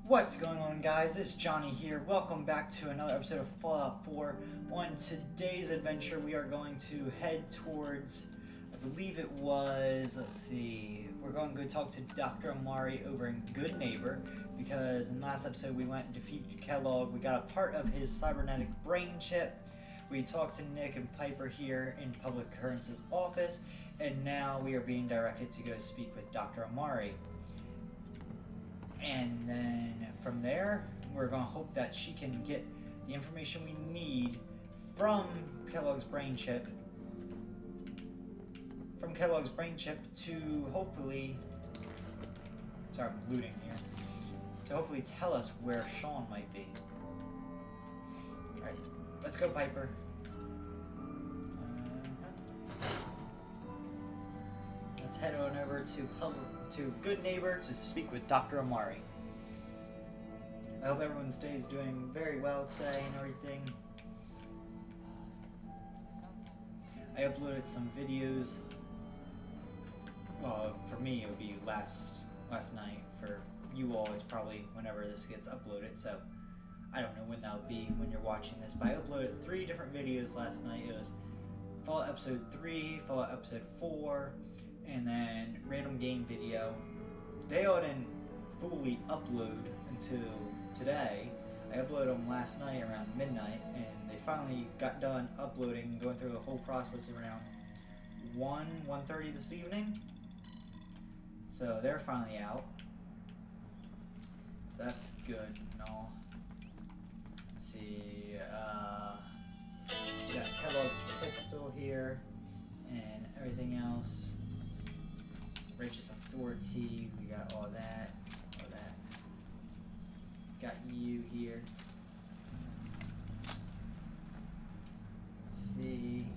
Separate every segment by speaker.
Speaker 1: What's going on, guys? It's Johnny here. Welcome back to another episode of Fallout 4. On today's adventure, we are going to head towards, I believe it was, we're going to go talk to Dr. Amari over in Good Neighbor, because in the last episode we went and defeated Kellogg. We got a part of his cybernetic brain chip. We talked to Nick and Piper here in Public Occurrence's office, and now we are being directed to go speak with Dr. Amari. And then from there, we're going to hope that she can get the information we need from Kellogg's brain chip. From Kellogg's brain chip to hopefully... Sorry, I'm looting here. To hopefully tell us where Sean might be. Alright, let's go, Piper. Let's head on over to Good Neighbor to speak with Dr. Amari. I hope everyone's day is doing very well today and everything. I uploaded some videos. For me, it would be last night. For you all, it's probably whenever this gets uploaded. So I don't know when that'll be when you're watching this. But I uploaded 3 different videos last night. It was Fallout Episode 3, Fallout Episode 4, and then random game video. They all didn't fully upload until today. I uploaded them last night around midnight, and they finally got done uploading and going through the whole process around 1:30 this evening. So they're finally out. So that's good and all. Let's see, we got Kellogg's pistol here and everything else. Righteous Authority, we got all that. Got you here. Let's see.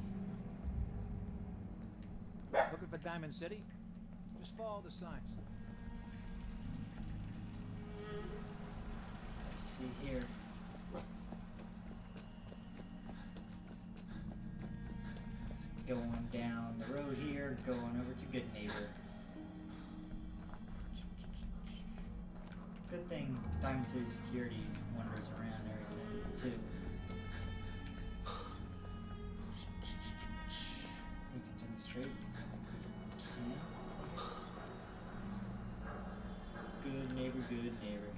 Speaker 2: Looking for Diamond City? Just follow the signs.
Speaker 1: Let's see here. It's going down the road here, going over to Good Neighbor. Good thing Diamond City Security wanders around everything too. We continue straight. Good neighbor,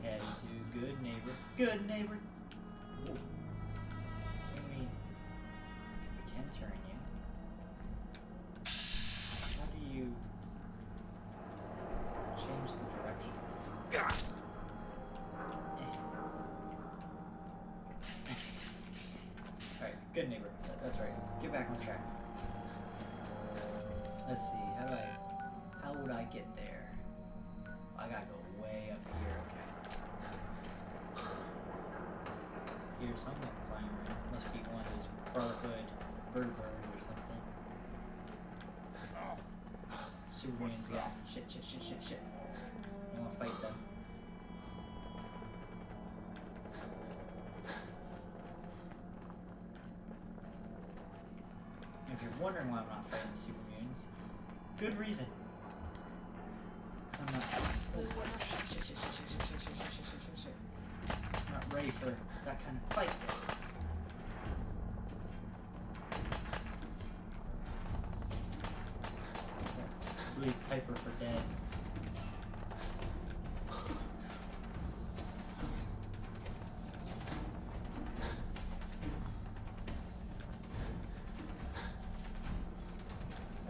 Speaker 1: heading to Good Neighbor. Good Neighbor! Ooh. We can turn you. How do you change the direction? Alright, Good Neighbor. That's right. Get back on track. Let's see, how would I get there? I gotta go way up here, okay. Here's something flying around. Must be one of those Brotherhood birds or something. Superman's got shit. I wanna fight them. If you're wondering why I'm not fighting the supermutants, good reason. I'm not. I'm not ready for that kind of fight yet. Let's leave Piper for dead.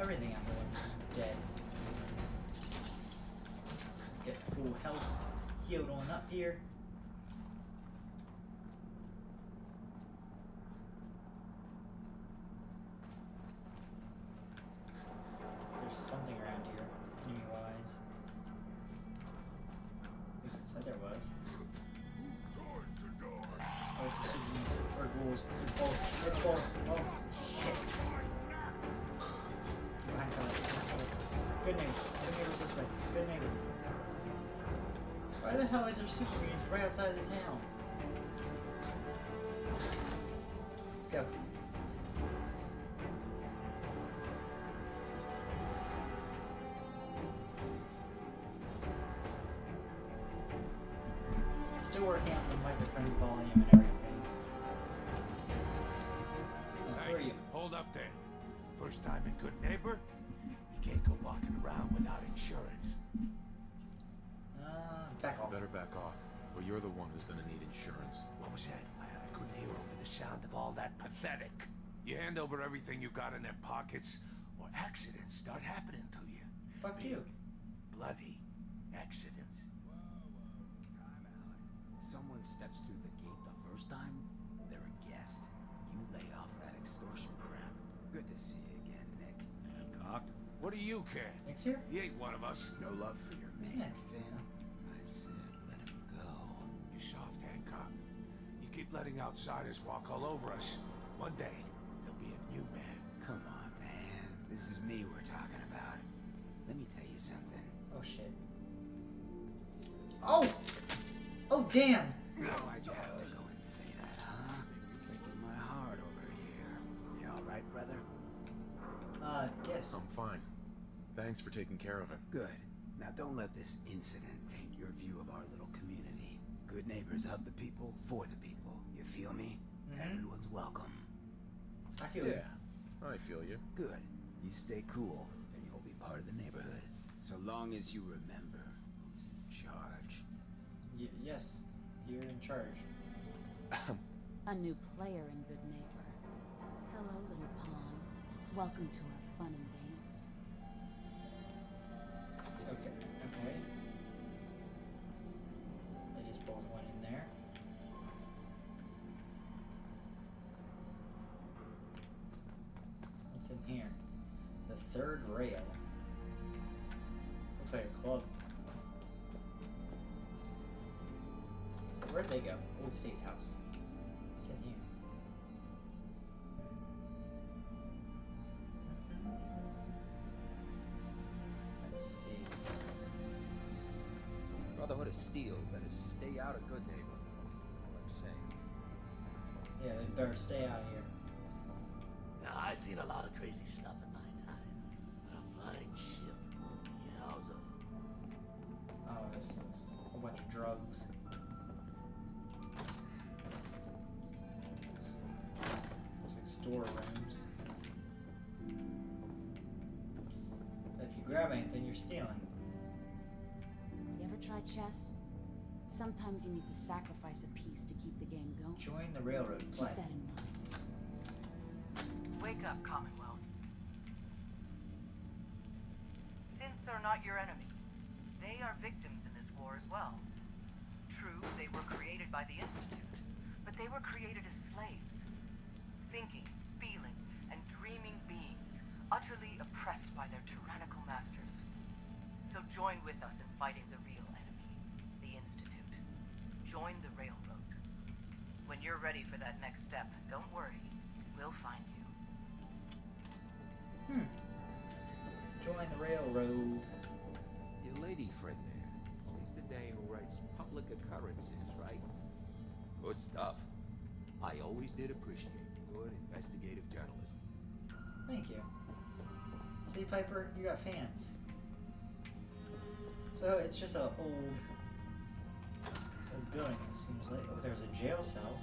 Speaker 1: Everything I'm going to dead. Let's get full health healed on up here. There's something around here, enemy-wise. At least it said there was. Oh, it's a super or ghouls. It's balls. Oh, shit. Behind cover. Good neighbor. Good neighbor's this way. Good neighbor. Why the hell is there super mutants right outside of the town? Let's go. Still working out the microphone volume and everything. Who are you?
Speaker 3: Hold up there. First time in Good Neighbor? You can't go walking around without insurance.
Speaker 1: Back off.
Speaker 4: Better back off, or you're the one who's gonna need insurance.
Speaker 3: What was that? I couldn't hear over the sound of all that pathetic. You hand over everything you got in their pockets, or accidents start happening to you.
Speaker 1: Fuck you.
Speaker 3: Bloody accidents.
Speaker 5: Time out. Someone steps through the gate the first time, they're a guest. You lay off that extortion crap. Good to see you again, Nick.
Speaker 3: Hancock? What do you care?
Speaker 1: Nick's here?
Speaker 3: He ain't one of us.
Speaker 5: No love for your man,
Speaker 1: Yeah.
Speaker 5: Finn. I said let him go.
Speaker 3: You soft, Hancock. You keep letting outsiders walk all over us. One day, there'll be a new man.
Speaker 5: Come on, man. This is me we're talking about. Let me tell you something.
Speaker 1: Oh shit. Oh! Oh damn!
Speaker 5: Why'd you have to go and say that, huh? Breaking my heart over here. You alright, brother?
Speaker 1: Yes.
Speaker 4: I'm fine. Thanks for taking care of him.
Speaker 5: Good. Now don't let this incident taint your view of our little community. Good neighbors of the people, for the people. You feel me? Everyone's welcome.
Speaker 1: I feel you.
Speaker 4: I feel you.
Speaker 5: Good. You stay cool, and you'll be part of the neighborhood. So long as you remember who's in charge.
Speaker 1: Yes, you're in charge.
Speaker 6: A new player in Good Neighbor. Hello, little pawn. Welcome to our fun and games.
Speaker 1: Okay. They just both went in there. What's in here? The third rail. Looks like a club. So where'd they go? Old State House. What's in here? Let's see.
Speaker 7: Brotherhood of Steel better stay out of Good Neighbor. All I'm saying.
Speaker 1: Yeah, they better stay out of here.
Speaker 8: Now, I've seen a lot of crazy stuff in my time. But a flying ship, yowza.
Speaker 1: Oh, this is a whole bunch of drugs. Looks like storerooms. If you grab anything, you're stealing.
Speaker 6: You ever try chess? Sometimes you need to sacrifice a piece to keep the game going.
Speaker 1: Join the railroad. Play.
Speaker 6: Keep that in mind.
Speaker 9: Wake up, Commonwealth. Since they're not your enemy, they are victims in this war as well. True, they were created by the Institute, but they were created as slaves. Thinking, feeling, and dreaming beings, utterly oppressed by their tyrannical masters. So join with us in fighting the real enemy, the Institute. Join the railroad. When you're ready for that next step, don't worry, we'll find you.
Speaker 1: Join the railroad.
Speaker 7: Your lady friend there. He's the dame who writes public occurrences, right? Good stuff. I always did appreciate good investigative journalism.
Speaker 1: Thank you. See, Piper, you got fans. So it's just a old building, it seems like. Oh, there's a jail cell.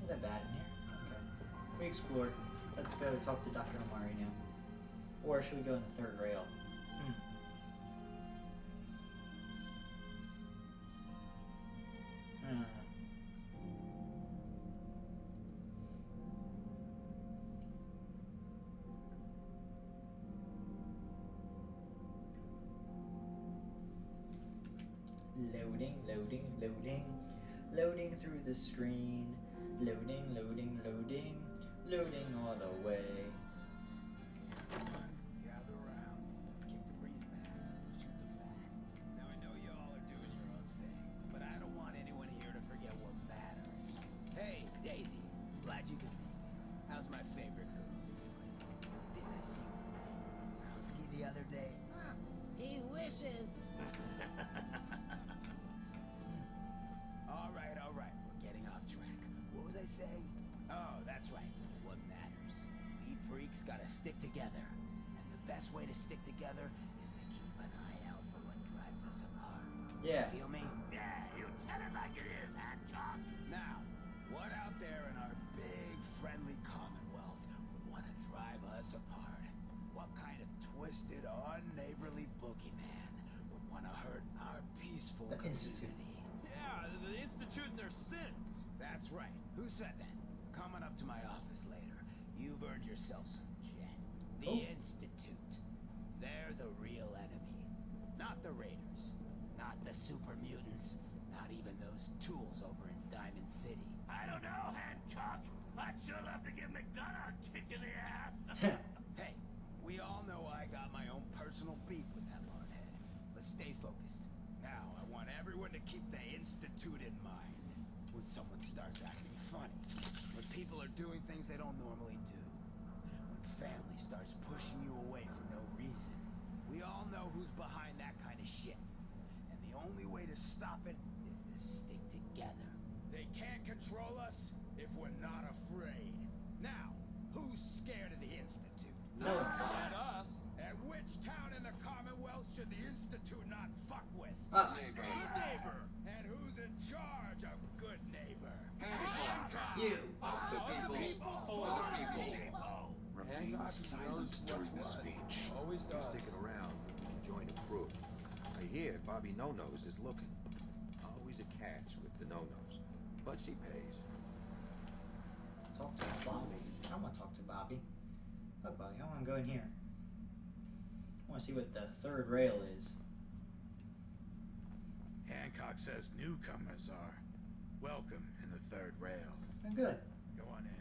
Speaker 1: Isn't that bad in here? Okay. We explored. Let's go talk to Dr. Omari now. Or should we go in the third rail? Loading, loading, loading. Loading through the screen. Loading, loading, loading. Loading all the way.
Speaker 5: Gather around. Let's kick the breeze back. Shoot the fat. Now I know you all are doing your own thing, but I don't want anyone here to forget what matters. Hey, Daisy. Glad you could be here. How's my favorite girl? Didn't I see you Rowski the other day?
Speaker 6: He wishes.
Speaker 5: All right. We're getting off track. What was I saying? Oh, that's right. What matters. We freaks gotta stick together. And the best way to stick together is to keep an eye out for what drives us apart.
Speaker 1: Yeah.
Speaker 5: Feel me?
Speaker 8: Yeah, you tell it like it is, Hancock.
Speaker 5: Now, what out there in our big, friendly Commonwealth would want to drive us apart? What kind of twisted, unneighborly boogeyman would want to hurt our peaceful
Speaker 1: The Institute.
Speaker 5: community?
Speaker 10: Yeah, the Institute and their sins.
Speaker 5: That's right. Who said that? Coming up to my office later, you've earned yourself some jet. The
Speaker 1: Oh.
Speaker 5: Institute. They're the real enemy. Not the Raiders. Not the super mutants. Not even those tools over in Diamond City.
Speaker 8: I don't know, Hancock. I'd sure love to give McDonough a kick in the ass.
Speaker 5: Hey, we all know I got my own personal beef with that hardhead. Let's stay focused. Now, I want everyone to keep the Institute in mind. When someone starts acting funny. When people are doing things they don't normally do. When family starts pushing you away for no reason. We all know who's behind that kind of shit. And the only way to stop it is to stick together. They can't control us if we're not afraid. Now, who's scared of the Institute?
Speaker 1: No.
Speaker 10: Not us.
Speaker 5: And which town in the Commonwealth should the Institute not fuck with?
Speaker 1: Us.
Speaker 5: Good neighbor. And who's in charge of good neighbor?
Speaker 1: You.
Speaker 3: Remain silent during the speech.
Speaker 2: Always
Speaker 7: You sticking around, join the crew. I hear Bobby No-Nose is looking. Always a catch with the No-Nose, but she pays.
Speaker 1: Talk to Bobby. I want to talk to Bobby. Fuck Bobby. I want to go in here. I want to see what the third rail is.
Speaker 3: Hancock says newcomers are welcome in the third rail.
Speaker 1: I'm good.
Speaker 3: Go on in.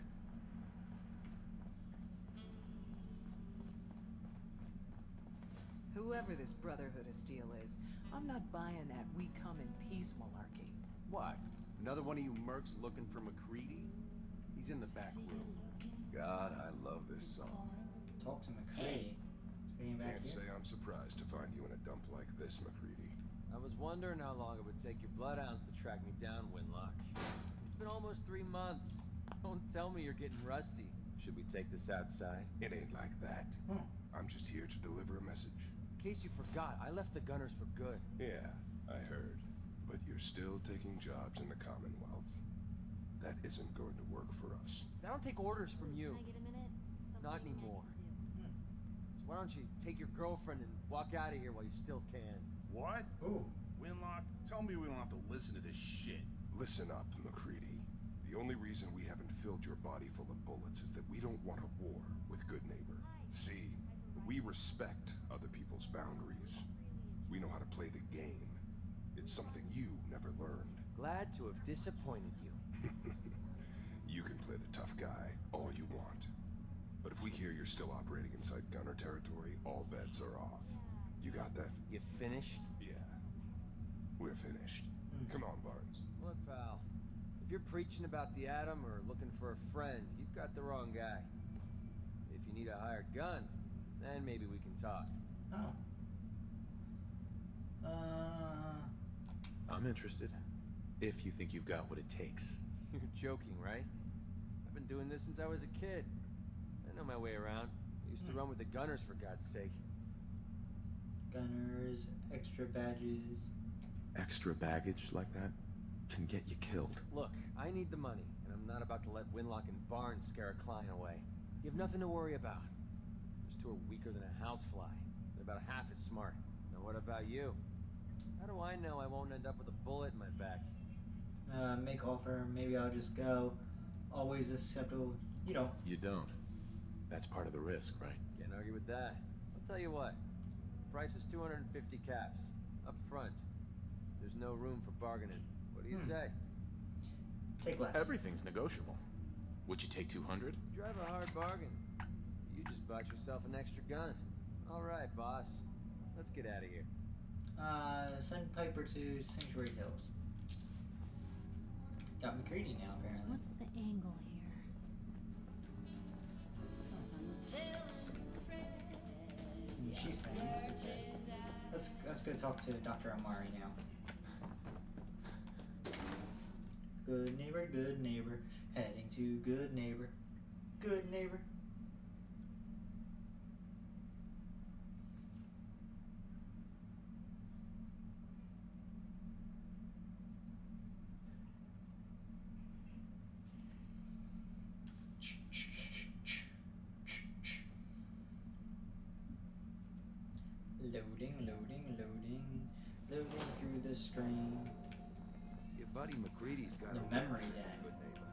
Speaker 11: Whoever this Brotherhood of Steel is, I'm not buying that we come in peace malarkey.
Speaker 12: What? Another one of you mercs looking for McCready? He's in the back room.
Speaker 13: God, I love this song.
Speaker 1: Talk to McCready. Getting back
Speaker 13: Can't
Speaker 1: here.
Speaker 13: say I'm surprised to find you in a dump like this, McCready.
Speaker 14: I was wondering how long it would take your bloodhounds to track me down, Winlock. It's been almost 3 months. Don't tell me you're getting rusty. Should we take this outside?
Speaker 13: It ain't like that. I'm just here to deliver a message.
Speaker 14: In case you forgot, I left the Gunners for good.
Speaker 13: Yeah, I heard. But you're still taking jobs in the Commonwealth. That isn't going to work for us.
Speaker 14: I don't take orders from you.
Speaker 6: Can I get a minute?
Speaker 14: Not anymore. So why don't you take your girlfriend and walk out of here while you still can?
Speaker 15: What?
Speaker 1: Ooh.
Speaker 15: Winlock, tell me we don't have to listen to this shit.
Speaker 13: Listen up, McCready. The only reason we haven't filled your body full of bullets is that we don't want a war with Good Neighbor. See, we respect other people's boundaries. We know how to play the game. It's something you never learned.
Speaker 14: Glad to have disappointed you.
Speaker 13: You can play the tough guy all you want. But if we hear you're still operating inside Gunner territory, all bets are off. You got that?
Speaker 14: You finished?
Speaker 13: Yeah. We're finished. Come on, Barnes.
Speaker 14: Look, pal. If you're preaching about the atom or looking for a friend, you've got the wrong guy. If you need a hired gun, then maybe we can talk.
Speaker 1: Oh.
Speaker 4: I'm interested. If you think you've got what it takes.
Speaker 14: You're joking, right? I've been doing this since I was a kid. I know my way around. I used to run with the Gunners, for God's sake.
Speaker 1: Gunners, extra badges.
Speaker 4: Extra baggage like that can get you killed.
Speaker 14: Look, I need the money, and I'm not about to let Winlock and Barnes scare a client away. You have nothing to worry about. Those two are weaker than a housefly. They're about half as smart. Now what about you? How do I know I won't end up with a bullet in my back?
Speaker 1: Make offer, maybe I'll just go. Always acceptable. You don't.
Speaker 4: You don't. That's part of the risk, right?
Speaker 14: Can't argue with that. I'll tell you what. Price is 250 caps. Up front. There's no room for bargaining. What do you say?
Speaker 1: Take less.
Speaker 4: Everything's negotiable. Would you take 200?
Speaker 14: You drive a hard bargain. You just bought yourself an extra gun. All right, boss. Let's get out of here.
Speaker 1: Send Piper to Sanctuary Hills. Got McCready now, apparently.
Speaker 6: What's the angle here?
Speaker 1: She sings. Okay. Let's go talk to Dr. Amari now. Good neighbor, heading to good neighbor. Good neighbor. Loading, loading, loading. Loading through the screen.
Speaker 7: Your buddy McCready's got
Speaker 1: The
Speaker 7: a
Speaker 1: memory
Speaker 7: record
Speaker 1: den.
Speaker 7: as a good neighbor.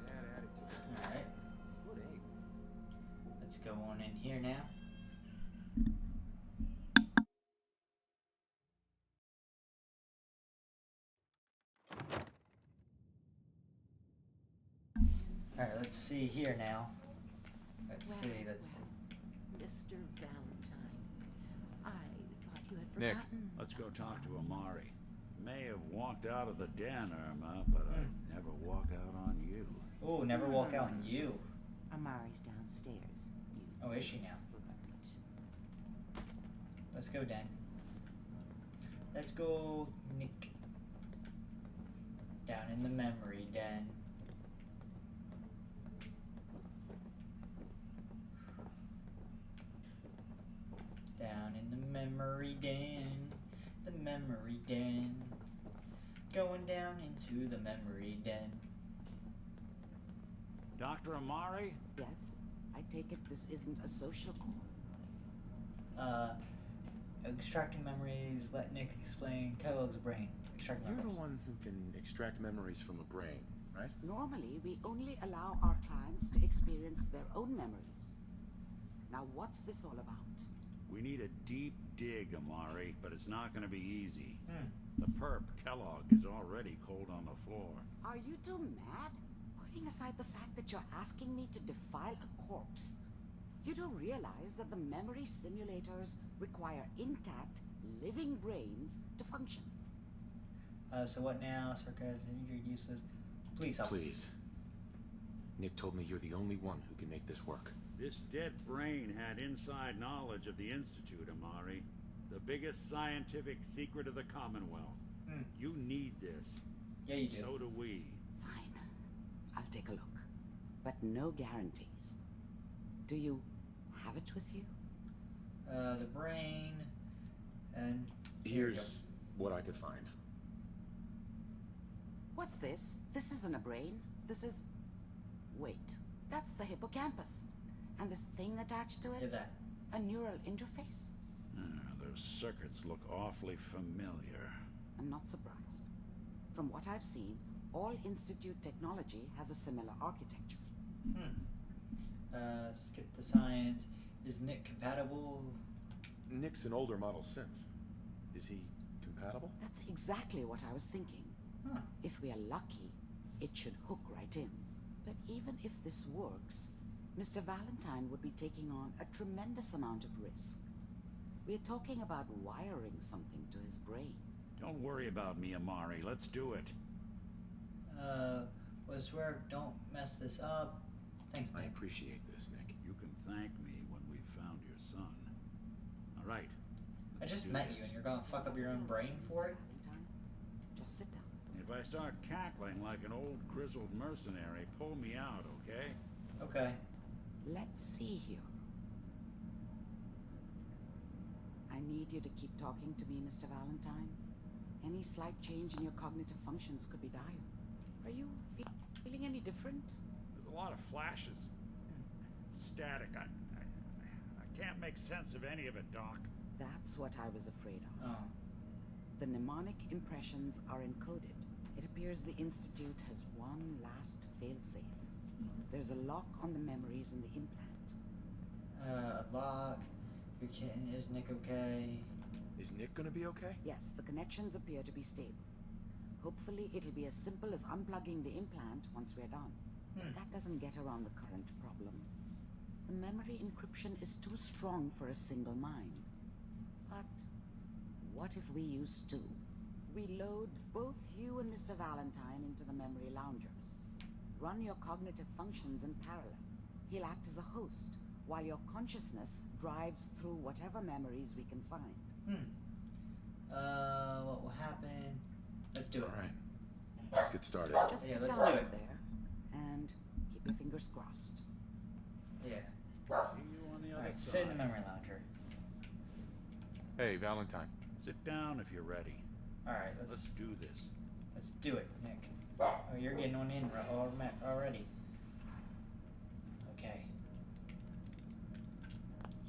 Speaker 7: Bad attitude.
Speaker 1: Alright.
Speaker 7: Good aim.
Speaker 1: Let's go on in here now. Alright, let's see here now. Let's see.
Speaker 11: Mr. Valentine, I thought you had
Speaker 16: Nick,
Speaker 11: forgotten.
Speaker 16: let's go talk to Amari. May have walked out of the den, Irma, but I'd never walk out on you.
Speaker 1: Oh, never walk out on you.
Speaker 11: Amari's downstairs.
Speaker 1: Oh, is she now? Let's go, Dan. Let's go, Nick. Down in the memory den. Down in the memory den. The memory den. Going down into the memory den.
Speaker 16: Dr. Amari?
Speaker 11: Yes, I take it this isn't a social call.
Speaker 1: Extracting memories, let Nick explain Kellogg's brain. Extract
Speaker 4: You're
Speaker 1: memories.
Speaker 4: the one who can extract memories from a brain, right?
Speaker 17: Normally, we only allow our clients to experience their own memories. Now, what's this all about?
Speaker 16: We need a deep dig, Amari, but it's not going to be easy. The perp, Kellogg, is already cold on the floor.
Speaker 17: Are you two mad? Putting aside the fact that you're asking me to defile a corpse, you do realize that the memory simulators require intact, living brains to function.
Speaker 1: So what now? Sarcasm, injured, useless. Please help.
Speaker 4: Please. Nick told me you're the only one who can make this work.
Speaker 16: This dead brain had inside knowledge of the Institute, Amari. The biggest scientific secret of the Commonwealth. You need this.
Speaker 1: Yeah, you do.
Speaker 16: So do we.
Speaker 17: Fine. I'll take a look. But no guarantees. Do you have it with you?
Speaker 1: The brain, and here we go.
Speaker 4: Here's what I could find.
Speaker 17: What's this? This isn't a brain. This is... Wait. That's the hippocampus. And this thing attached to it?
Speaker 1: Is that?
Speaker 17: A neural interface?
Speaker 16: Those circuits look awfully familiar.
Speaker 17: I'm not surprised. From what I've seen, all Institute technology has a similar architecture.
Speaker 1: Skip the science. Is Nick compatible?
Speaker 4: Nick's an older model synth. Is he compatible?
Speaker 17: That's exactly what I was thinking. If we are lucky, it should hook right in. But even if this works, Mr. Valentine would be taking on a tremendous amount of risk. We're talking about wiring something to his brain.
Speaker 16: Don't worry about me, Amari. Let's do it.
Speaker 1: Was work. Don't mess this up. Thanks, Nick.
Speaker 4: I appreciate this, Nick.
Speaker 16: You can thank me when we've found your son. All right.
Speaker 1: I just met you and you're gonna fuck up your own brain for it?
Speaker 17: Just sit down.
Speaker 16: If I start cackling like an old grizzled mercenary, pull me out, okay?
Speaker 1: Okay.
Speaker 17: Let's see here. I need you to keep talking to me, Mr. Valentine. Any slight change in your cognitive functions could be dire. Are you feeling any different?
Speaker 16: There's a lot of flashes. Static. I can't make sense of any of it, Doc.
Speaker 17: That's what I was afraid of.
Speaker 1: Oh.
Speaker 17: The mnemonic impressions are encoded. It appears the Institute has one last failsafe. There's a lock on the memories in the implant.
Speaker 1: A lock. Your kitten, is Nick okay?
Speaker 4: Is Nick gonna be okay?
Speaker 17: Yes, the connections appear to be stable. Hopefully it'll be as simple as unplugging the implant once we're done. But that doesn't get around the current problem. The memory encryption is too strong for a single mind. But what if we use two? We load both you and Mr. Valentine into the memory loungers. Run your cognitive functions in parallel. He'll act as a host, while your consciousness drives through whatever memories we can find.
Speaker 1: What will happen? Let's do it.
Speaker 4: All right. Let's get started.
Speaker 17: Just
Speaker 1: Yeah,
Speaker 17: sit
Speaker 1: let's
Speaker 17: down
Speaker 1: do it.
Speaker 17: there and keep your fingers crossed.
Speaker 1: Yeah.
Speaker 16: See you on the other
Speaker 1: Alright,
Speaker 16: side.
Speaker 1: sit in the memory lounger.
Speaker 4: Hey, Valentine.
Speaker 16: Sit down if you're ready.
Speaker 1: Alright,
Speaker 16: Let's do this.
Speaker 1: let's do it, Nick. Oh, you're getting one in already. Okay.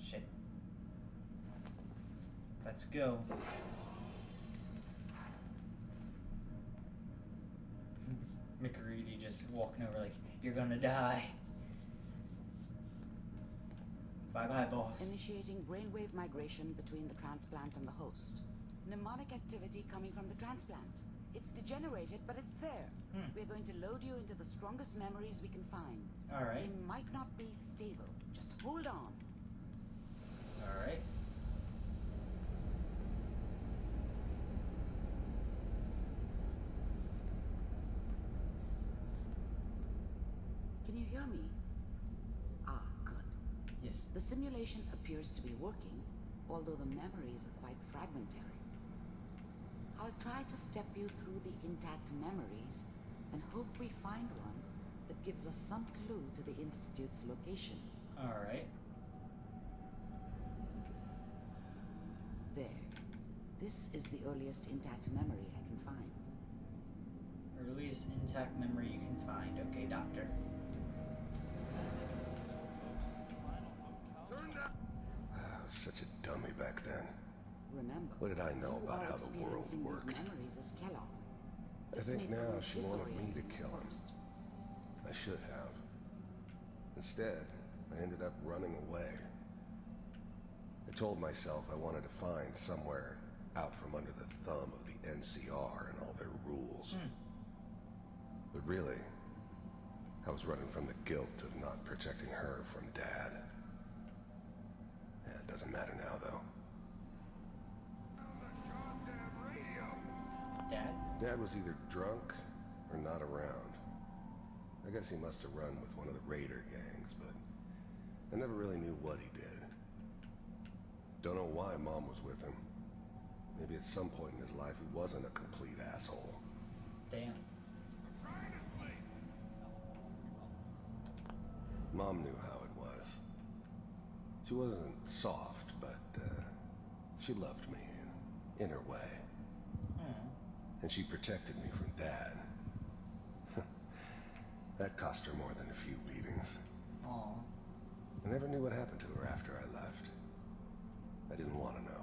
Speaker 1: Shit. Let's go. McCready just walking over like, you're gonna die. Bye-bye, boss.
Speaker 17: Initiating brainwave migration between the transplant and the host. Mnemonic activity coming from the transplant. It's degenerated, but it's there. We're going to load you into the strongest memories we can find.
Speaker 1: Alright.
Speaker 17: They might not be stable. Just hold on.
Speaker 1: Alright.
Speaker 17: Can you hear me? Ah, good.
Speaker 1: Yes.
Speaker 17: The simulation appears to be working, although the memories are quite fragmentary. I'll try to step you through the intact memories and hope we find one that gives us some clue to the Institute's location.
Speaker 1: Alright.
Speaker 17: There. This is the earliest intact memory I can find.
Speaker 1: Earliest intact memory you can find. Okay, doctor.
Speaker 13: I was such a dummy back then.
Speaker 17: Remember,
Speaker 13: What did I know
Speaker 17: you
Speaker 13: about
Speaker 17: are
Speaker 13: how the world
Speaker 17: experiencing
Speaker 13: worked?
Speaker 17: these memories as Kellogg.
Speaker 13: I
Speaker 17: This
Speaker 13: think
Speaker 17: may
Speaker 13: now
Speaker 17: prove
Speaker 13: she wanted me to
Speaker 17: disorienting
Speaker 13: kill him.
Speaker 17: first.
Speaker 13: I should have. Instead, I ended up running away. I told myself I wanted to find somewhere out from under the thumb of the NCR and all their rules. But really, I was running from the guilt of not protecting her from Dad. Yeah, it doesn't matter now, though.
Speaker 1: Dad?
Speaker 13: Dad was either drunk or not around. I guess he must have run with one of the raider gangs, but I never really knew what he did. Don't know why Mom was with him. Maybe at some point in his life he wasn't a complete asshole.
Speaker 1: Damn.
Speaker 13: Mom knew how it was. She wasn't soft, but she loved me in her way. And she protected me from Dad. That cost her more than a few beatings.
Speaker 1: Aw.
Speaker 13: I never knew what happened to her after I left. I didn't want to know.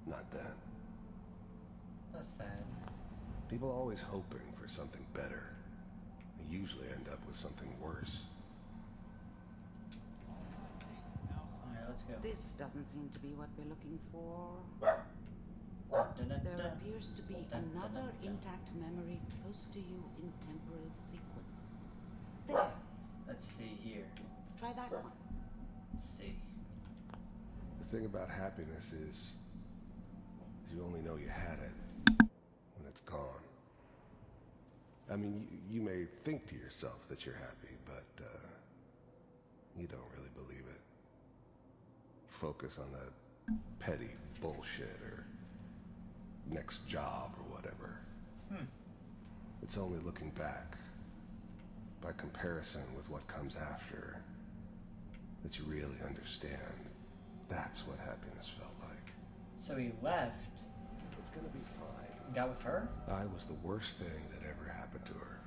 Speaker 13: Not then.
Speaker 1: That's sad.
Speaker 13: People are always hoping for something better. They usually end up with something worse.
Speaker 1: Alright, let's go.
Speaker 17: This doesn't seem to be what we're looking for. There appears to be another intact memory close to you in temporal sequence. There.
Speaker 1: Let's see here.
Speaker 17: Try that one.
Speaker 1: Let's see.
Speaker 13: The thing about happiness is you only know you had it when it's gone. I mean, you may think to yourself that you're happy, but you don't really believe it. Focus on that petty bullshit or next job or whatever. It's only looking back, by comparison with what comes after, that you really understand. That's what happiness felt like.
Speaker 1: So he left.
Speaker 13: It's gonna be fine.
Speaker 1: Got with her?
Speaker 13: I was the worst thing that ever happened to her.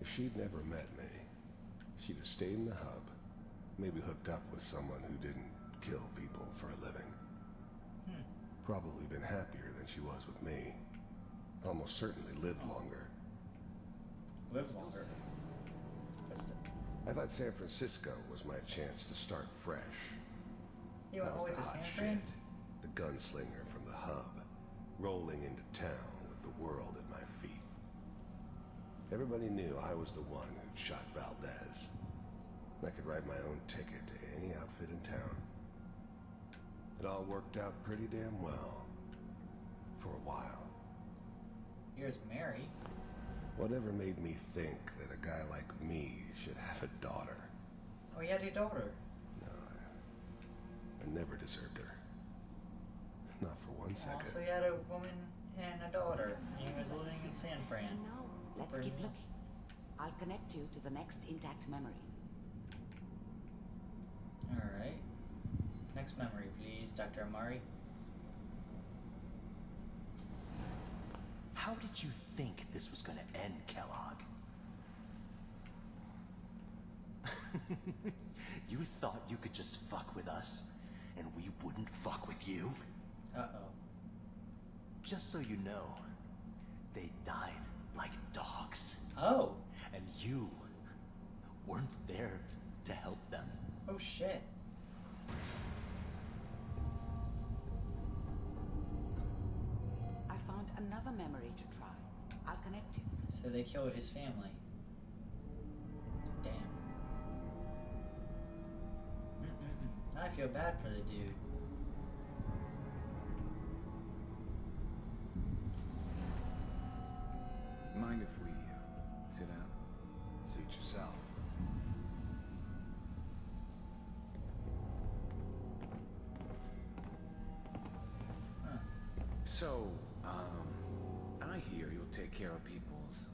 Speaker 13: If she'd never met me, she'd have stayed in the hub, maybe hooked up with someone who didn't kill people for a living. Probably been happier than she was with me. Almost certainly lived longer.
Speaker 1: Live longer.
Speaker 13: I thought San Francisco was my chance to start fresh.
Speaker 1: You went
Speaker 13: I
Speaker 1: all the way
Speaker 13: was
Speaker 1: to
Speaker 13: the hot
Speaker 1: San Fran?
Speaker 13: shit, the gunslinger from the hub, rolling into town with the world at my feet. Everybody knew I was the one who shot Valdez. I could write my own ticket to any outfit in town. It all worked out pretty damn well. For a while.
Speaker 1: Here's Mary.
Speaker 13: Whatever made me think that a guy like me should have a daughter?
Speaker 1: Oh, he had a daughter.
Speaker 13: No, I never deserved her. Not for one second.
Speaker 1: So he had a woman and a daughter. And he was living in San Fran.
Speaker 17: No, let's keep looking. I'll connect you to the next intact memory.
Speaker 1: Alright. Next memory, please, Dr. Amari.
Speaker 18: How did you think this was gonna end, Kellogg? You thought you could just fuck with us and we wouldn't fuck with you?
Speaker 1: Uh-oh.
Speaker 18: Just so you know, they died like dogs.
Speaker 1: Oh.
Speaker 18: And you weren't there to help them.
Speaker 1: Oh, shit.
Speaker 17: I found another memory to try. I'll connect you.
Speaker 1: So they killed his family. Damn. I feel bad for the dude.
Speaker 5: Mind if we sit down?
Speaker 12: Suit yourself.
Speaker 1: Huh.
Speaker 5: So, I hear you'll take care of people's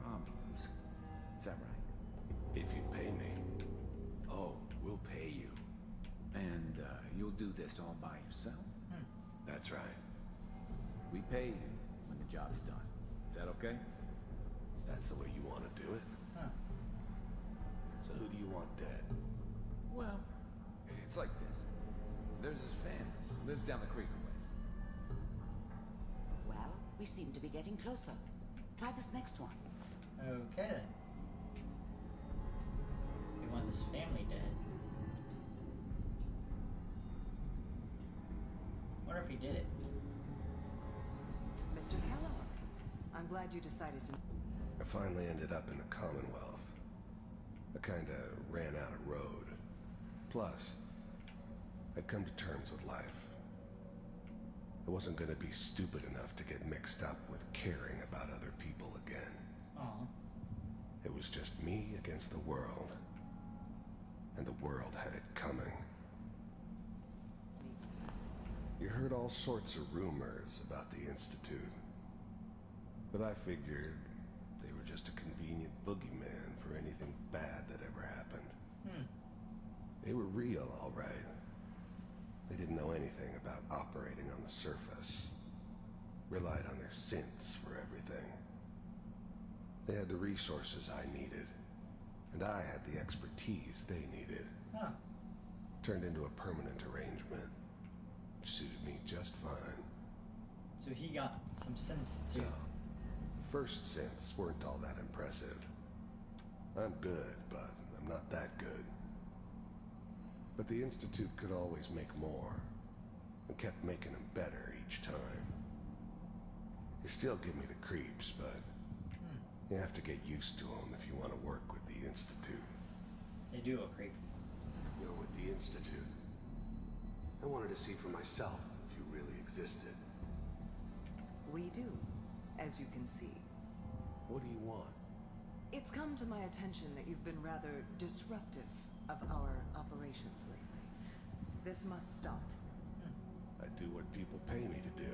Speaker 5: problems. Is that right?
Speaker 12: If you pay me.
Speaker 7: Oh, we'll pay you.
Speaker 5: And you'll do this all by yourself?
Speaker 12: That's right.
Speaker 14: We pay you when the job's done. Is that okay?
Speaker 12: That's the way you want to do it?
Speaker 1: Huh.
Speaker 12: So who do you want dead?
Speaker 5: Well, it's like this. There's his family. Lives down the creek a ways.
Speaker 17: Well, we seem to be getting closer. Try this next one.
Speaker 1: Okay then. They want his family dead. Wonder if he did it.
Speaker 11: Mr. Kellogg, I'm glad you decided to...
Speaker 13: I finally ended up in the Commonwealth. I kinda ran out of road. Plus, I'd come to terms with life. I wasn't gonna be stupid enough to get mixed up with caring about other people again.
Speaker 1: Aw.
Speaker 13: It was just me against the world. And the world had it coming. You heard all sorts of rumors about the Institute. But I figured they were just a convenient boogeyman for anything bad that ever happened. They were real, all right. They didn't know anything about operating on the surface. Relied on their synths for everything. They had the resources I needed. And I had the expertise they needed.
Speaker 1: Huh.
Speaker 13: Turned into a permanent arrangement. Which suited me just fine.
Speaker 1: So he got some sense too.
Speaker 13: First synths weren't all that impressive. I'm good, but I'm not that good. But the Institute could always make more, and kept making them better each time. They still give me the creeps, but you have to get used to them if you want to work with the Institute.
Speaker 1: They do look creepy.
Speaker 13: You know, with the Institute, I wanted to see for myself if you really existed.
Speaker 11: We do, as you can see.
Speaker 13: What do you want?
Speaker 11: It's come to my attention that you've been rather disruptive of our operations lately. This must stop.
Speaker 13: I do what people pay me to do.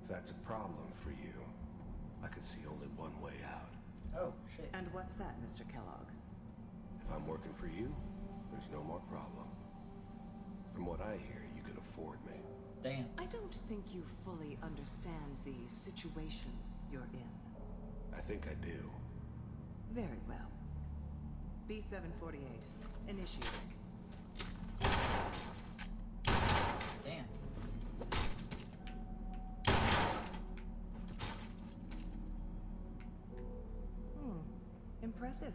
Speaker 13: If that's a problem for you, I could see only one way out.
Speaker 1: Oh, shit.
Speaker 11: And what's that, Mr. Kellogg?
Speaker 13: If I'm working for you, there's no more problem. From what I hear, you can afford me.
Speaker 1: Damn.
Speaker 11: I don't think you fully understand the situation you're in.
Speaker 13: I think I do.
Speaker 11: Very well. B-748, initiated.
Speaker 1: Damn.
Speaker 11: Impressive.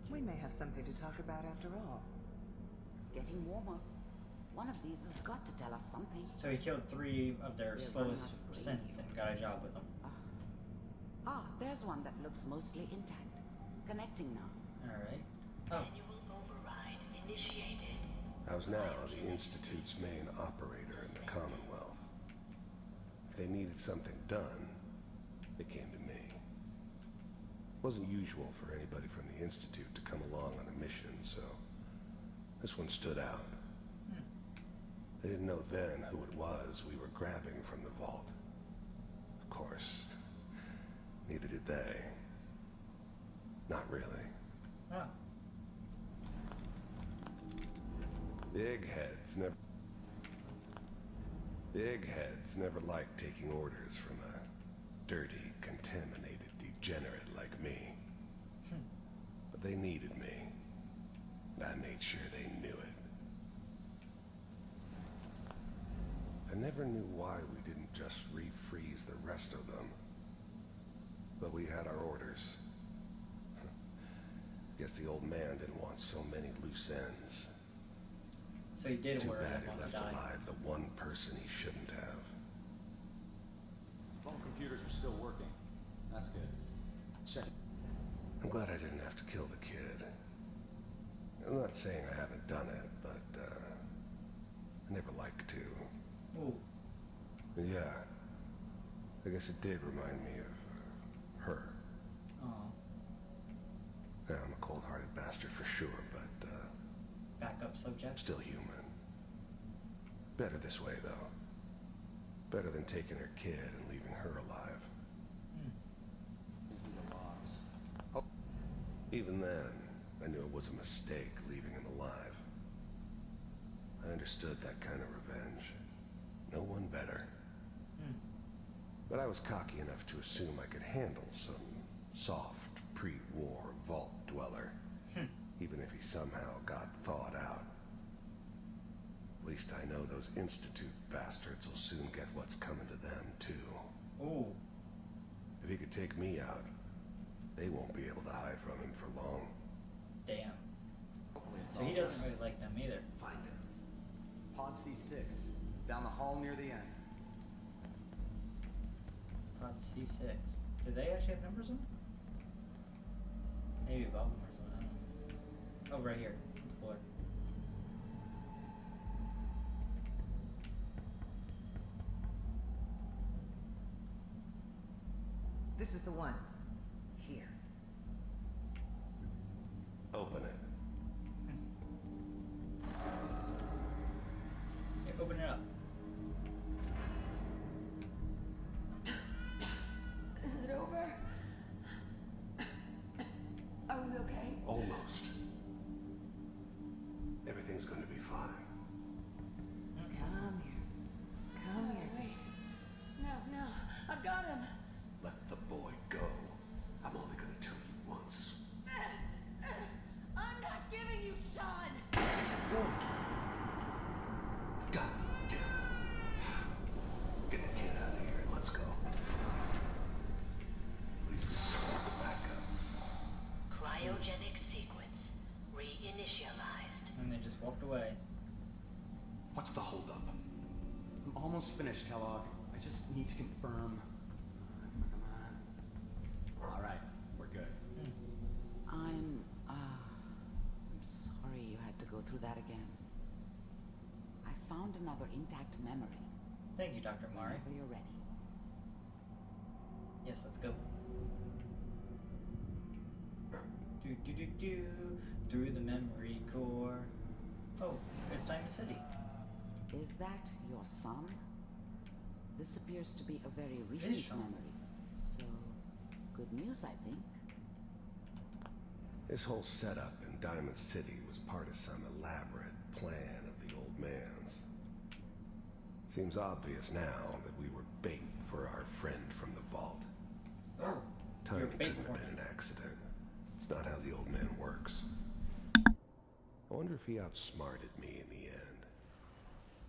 Speaker 11: We may have something to talk about after all.
Speaker 17: Getting warmer. One of these has got to tell us something.
Speaker 1: So he killed 3 of their
Speaker 17: They're
Speaker 1: slowest
Speaker 17: running out of
Speaker 1: synths and got a job with them.
Speaker 17: Ah, there's one that looks mostly intact. Connecting now.
Speaker 1: Alright. Oh.
Speaker 19: Override initiated.
Speaker 13: I was now the Institute's main operator in the Commonwealth. If they needed something done, they came to me. It wasn't usual for anybody from the Institute to come along on a mission, so this one stood out. They didn't know then who it was we were grabbing from the vault. Of course, neither did they. Not really.
Speaker 1: Oh.
Speaker 13: The eggheads never liked taking orders from a dirty, contaminated degenerate like me. But they needed me, and I made sure they knew it. I never knew why we didn't just refreeze the rest of them. But we had our orders. Guess the old man didn't want so many loose ends.
Speaker 1: So he did
Speaker 13: Too
Speaker 1: order
Speaker 13: bad
Speaker 1: them
Speaker 13: he
Speaker 1: all to
Speaker 13: left
Speaker 1: die.
Speaker 13: alive the one person he shouldn't have.
Speaker 20: Phone computers are still working. That's good. Check.
Speaker 13: I'm glad I didn't have to kill the kid. I'm not saying I haven't done it, but I never like to.
Speaker 1: Ooh.
Speaker 13: Yeah. I guess it did remind me of her.
Speaker 1: Oh.
Speaker 13: Yeah, I'm a cold-hearted bastard for sure, but
Speaker 1: Backup subject.
Speaker 13: still human. Better this way, though. Better than taking her kid and leaving her alive.
Speaker 20: Oh.
Speaker 13: Even then, I knew it was a mistake leaving him alive. I understood that kind of revenge. No one better. But I was cocky enough to assume I could handle some soft, pre-war vault dweller, even if he somehow got thawed out. At least I know those Institute bastards will soon get what's coming to them, too.
Speaker 1: Ooh.
Speaker 13: If he could take me out, they won't be able to hide from him for long.
Speaker 1: Damn. So he doesn't really like them either.
Speaker 18: Find it.
Speaker 20: Pod C6, down the hall near the end.
Speaker 1: Pod C6. Do they actually have numbers on it? Maybe above them or something. I don't know. Oh, right here. On the floor.
Speaker 11: This is the one. Here.
Speaker 13: Open it.
Speaker 1: Yeah, open it up.
Speaker 19: Is it over? Are we okay?
Speaker 13: Almost. Everything's going to be fine.
Speaker 11: Come here. Come here.
Speaker 19: Wait. No. I've got him.
Speaker 13: Let the boy go. I'm only going to tell you once.
Speaker 19: I'm not giving you Sean.
Speaker 13: God damn it. Get the kid out of here and let's go. At least we still have the backup.
Speaker 19: Cryogenic sequence reinitialized.
Speaker 1: And they just walked away.
Speaker 18: What's the holdup?
Speaker 20: I'm almost finished, Kellogg. I just need to confirm. Come on. All right, we're good.
Speaker 17: I'm sorry you had to go through that again. I found another intact memory.
Speaker 1: Thank you, Dr. Mari.
Speaker 17: Whenever you're ready.
Speaker 1: Yes, let's go. Do. Through the memory core. Oh, it's Diamond City.
Speaker 17: Is that your son? This appears to be a very recent memory. So, good news, I think.
Speaker 13: This whole setup in Diamond City was part of some elaborate plan of the old man's. Seems obvious now that we were bait for our friend from the vault.
Speaker 1: Oh,
Speaker 13: Timing
Speaker 1: you're bait
Speaker 13: couldn't
Speaker 1: for
Speaker 13: have
Speaker 1: me.
Speaker 13: been an accident. It's not how the old man works. I wonder if he outsmarted me in the end.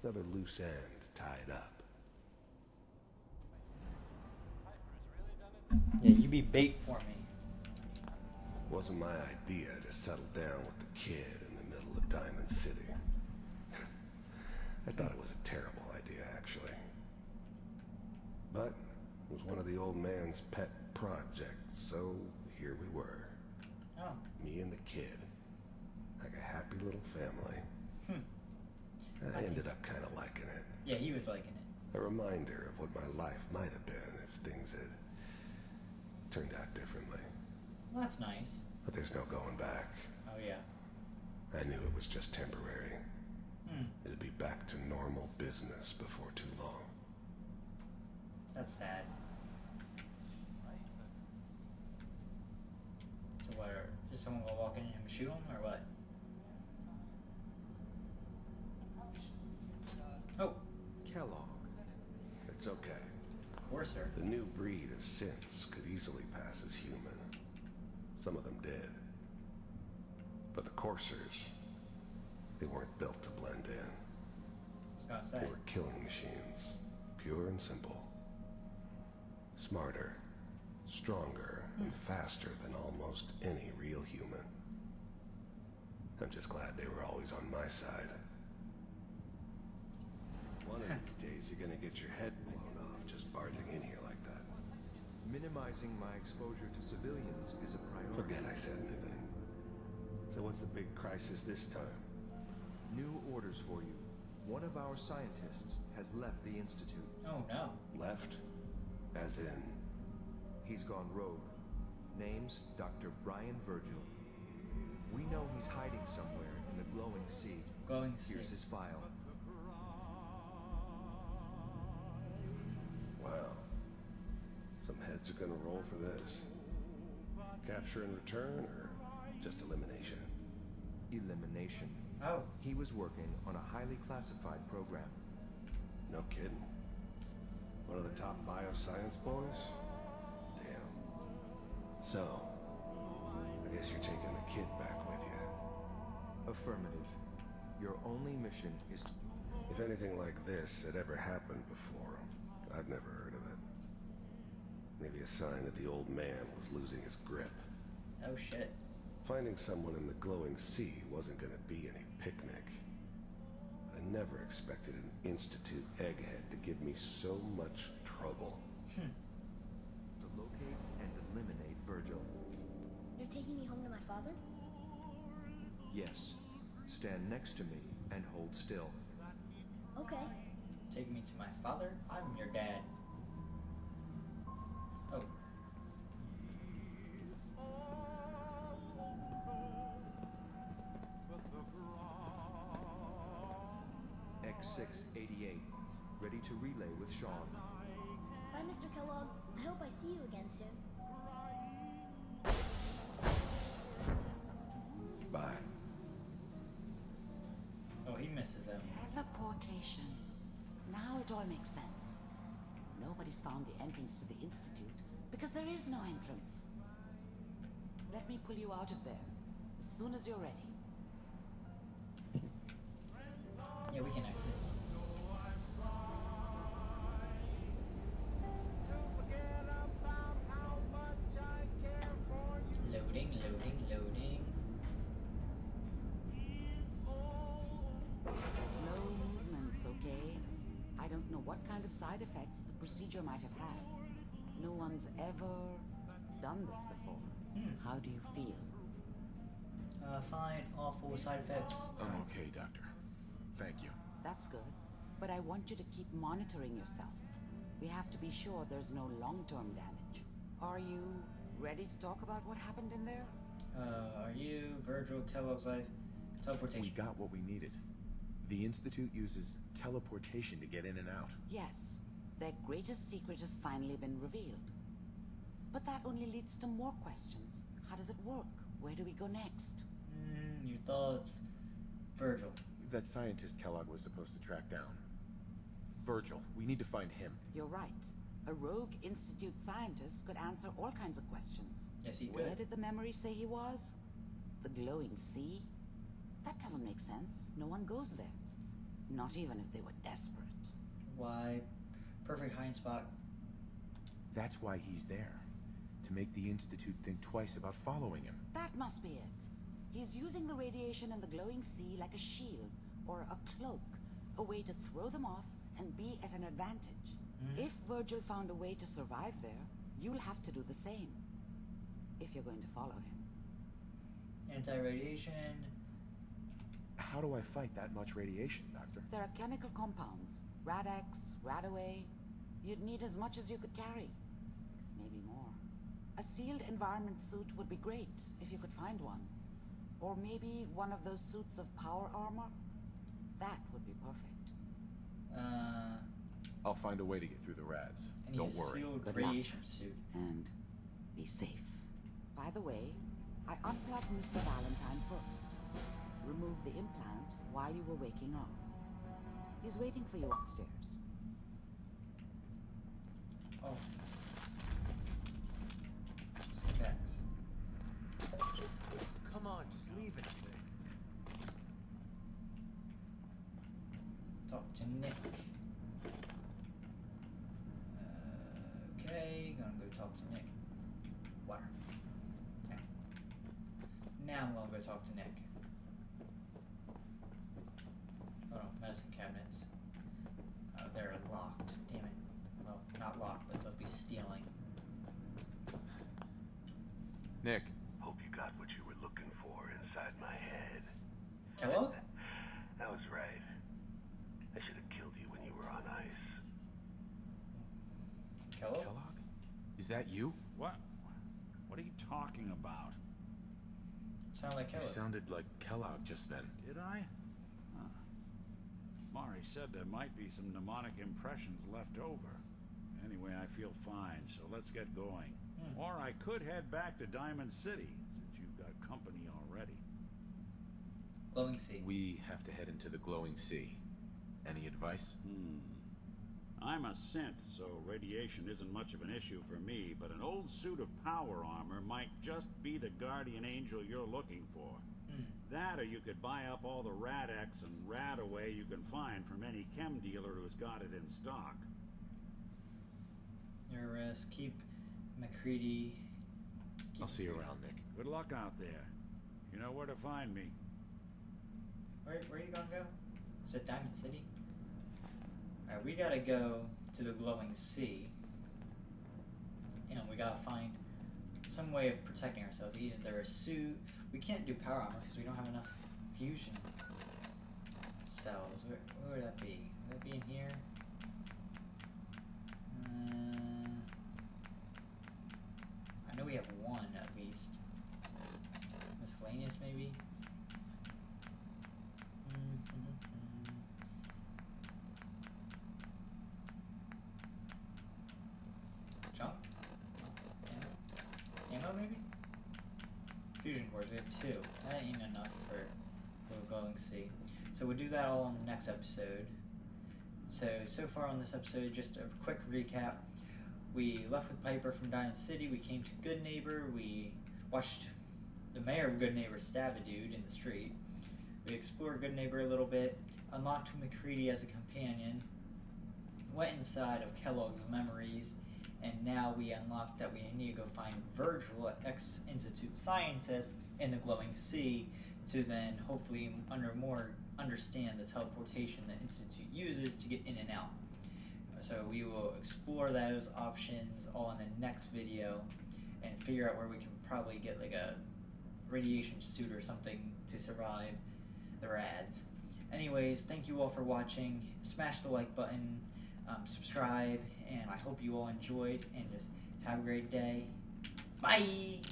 Speaker 13: Another loose end tied up.
Speaker 1: Yeah, you be bait for me.
Speaker 13: Wasn't my idea to settle down with the kid in the middle of Diamond City. I thought it was a terrible idea, actually. But it was one of the old man's pet projects, so here we were.
Speaker 1: Oh.
Speaker 13: Me and the kid. Like a happy little family.
Speaker 1: I
Speaker 13: I ended up kind of liking it.
Speaker 1: Yeah, he was liking it.
Speaker 13: A reminder of what my life might have been if things had turned out differently.
Speaker 1: Well, that's nice.
Speaker 13: But there's no going back.
Speaker 1: Oh, yeah.
Speaker 13: I knew it was just temporary.
Speaker 1: Hmm.
Speaker 13: It'd be back to normal business before too long.
Speaker 1: That's sad. So what, is someone gonna walk in and shoot him, or what? Oh.
Speaker 13: Kellogg. It's okay.
Speaker 1: Of course, sir.
Speaker 13: The new breed of synths could easily pass as human. Some of them did. But the coursers, they weren't built to blend in.
Speaker 1: was gonna say.
Speaker 13: They were killing machines. Pure and simple. Smarter, stronger, and faster than almost any real human. I'm just glad they were always on my side. One of these days you're gonna get your head blown off just barging in here like that.
Speaker 21: Minimizing my exposure to civilians is a priority.
Speaker 13: Forget I said anything. So what's the big crisis this time?
Speaker 21: New orders for you. One of our scientists has left the Institute.
Speaker 1: Oh no.
Speaker 13: Left? As in?
Speaker 21: He's gone rogue. Name's Dr. Brian Virgil. We know he's hiding somewhere in the glowing sea.
Speaker 1: Glowing sea.
Speaker 21: Here's his file.
Speaker 13: Wow. Some heads are gonna roll for this. Capture and return, or just elimination?
Speaker 21: Elimination.
Speaker 1: Oh.
Speaker 21: He was working on a highly classified program.
Speaker 13: No kidding. One of the top bioscience boys? Damn. So, I guess you're taking the kid back with you.
Speaker 21: Affirmative. Your only mission is to...
Speaker 13: If anything like this had ever happened before, I'd never heard of it. Maybe a sign that the old man was losing his grip.
Speaker 1: Oh shit.
Speaker 13: Finding someone in the glowing sea wasn't gonna be any picnic. I never expected an Institute egghead to give me so much trouble.
Speaker 21: To locate and eliminate Virgil.
Speaker 22: You're taking me home to my father?
Speaker 21: Yes. Stand next to me and hold still.
Speaker 22: Okay.
Speaker 1: Take me to my father? I'm your dad. Oh.
Speaker 21: X688. Ready to relay with Sean.
Speaker 22: Bye, Mr. Kellogg. I hope I see you again soon.
Speaker 13: Bye.
Speaker 1: Oh, he misses him.
Speaker 17: Teleportation. Now it all makes sense. Nobody's found the entrance to the Institute because there is no entrance. Let me pull you out of there as soon as you're ready.
Speaker 1: Yeah, we can exit. Loading, loading, loading.
Speaker 17: Slow movements, okay? I don't know what kind of side effects the procedure might have had. No one's ever done this before. How do you feel?
Speaker 1: Fine. Awful side effects.
Speaker 4: I'm okay, Doctor. Thank you.
Speaker 17: That's good. But I want you to keep monitoring yourself. We have to be sure there's no long-term damage. Are you ready to talk about what happened in there?
Speaker 1: Are you Virgil Kellogg's life? Teleportation.
Speaker 4: We got what we needed. The Institute uses teleportation to get in and out.
Speaker 17: Yes. Their greatest secret has finally been revealed. But that only leads to more questions. How does it work? Where do we go next?
Speaker 1: Your thoughts? Virgil.
Speaker 4: That scientist Kellogg was supposed to track down. Virgil. We need to find him.
Speaker 17: You're right. A rogue Institute scientist could answer all kinds of questions.
Speaker 1: Yes, he could.
Speaker 17: Where did the memory say he was? The glowing sea? That doesn't make sense. No one goes there. Not even if they were desperate.
Speaker 1: Why? Perfect hiding spot.
Speaker 4: That's why he's there. To make the Institute think twice about following him.
Speaker 17: That must be it. He's using the radiation in the glowing sea like a shield or a cloak, a way to throw them off and be at an advantage. If Virgil found a way to survive there, you'll have to do the same. If you're going to follow him.
Speaker 1: Anti-radiation.
Speaker 4: How do I fight that much radiation, Doctor?
Speaker 17: There are chemical compounds. Rad-X, Radaway. You'd need as much as you could carry. Maybe more. A sealed environment suit would be great, if you could find one. Or maybe one of those suits of power armor? That would be perfect.
Speaker 4: I'll find a way to get through the rads.
Speaker 1: Don't worry. Sealed radiation suit.
Speaker 17: And be safe. By the way, I unplugged Mr. Valentine first. Removed the implant while you were waking up. He's waiting for you upstairs.
Speaker 1: Oh. Specs.
Speaker 14: Come on, just leave it.
Speaker 1: It's talk to Nick. Okay, gonna go talk to Nick. Water. Okay. Now I'm gonna go talk to Nick. Oh no, medicine cabinets. They're locked. Damn it. Well, not locked, but they'll be stealing.
Speaker 4: Nick.
Speaker 3: Hope you got what you were looking for inside my head.
Speaker 1: Kellogg?
Speaker 3: That was right. I should have killed you when you were on ice.
Speaker 1: Kellogg?
Speaker 4: Kellogg? Is that you?
Speaker 16: What? What are you talking about?
Speaker 1: Sound like Kellogg.
Speaker 4: You sounded like Kellogg just then.
Speaker 16: Did I? Huh. Mari said there might be some mnemonic impressions left over. Anyway, I feel fine, so let's get going. Or I could head back to Diamond City, since you've got company already.
Speaker 1: Glowing Sea.
Speaker 4: We have to head into the Glowing Sea. Any advice?
Speaker 16: I'm a synth, so radiation isn't much of an issue for me, but an old suit of power armor might just be the guardian angel you're looking for. That, or you could buy up all the Rad-X and Rad-Away you can find from any chem dealer who's got it in stock.
Speaker 1: Your risk. Keep McCready.
Speaker 4: I'll see you around, Nick.
Speaker 16: Good luck out there. You know where to find me.
Speaker 1: Where are you gonna go? Is it Diamond City? Alright, we gotta go to the Glowing Sea. And we gotta find some way of protecting ourselves. Either a suit. We can't do power armor because we don't have enough fusion cells. Where would that be? Would that be in here? I know we have one at least. Miscellaneous maybe? Junk? Ammo maybe? Fusion cores, we have 2. That ain't enough for the Glowing Sea. So we'll do that all on the next episode. So far on this episode, just a quick recap. We left with Piper from Diamond City, we came to Good Neighbor, we watched the mayor of Good Neighbor stab a dude in the street. We explored Good Neighbor a little bit, unlocked McCready as a companion, went inside of Kellogg's memories, and now we unlocked that we need to go find Virgil, an ex-Institute scientist, in the Glowing Sea, to then hopefully understand the teleportation the Institute uses to get in and out. So we will explore those options all in the next video and figure out where we can probably get like a radiation suit or something to survive the rads. Anyways, thank you all for watching. Smash the like button, subscribe, and I hope you all enjoyed, and just have a great day. Bye!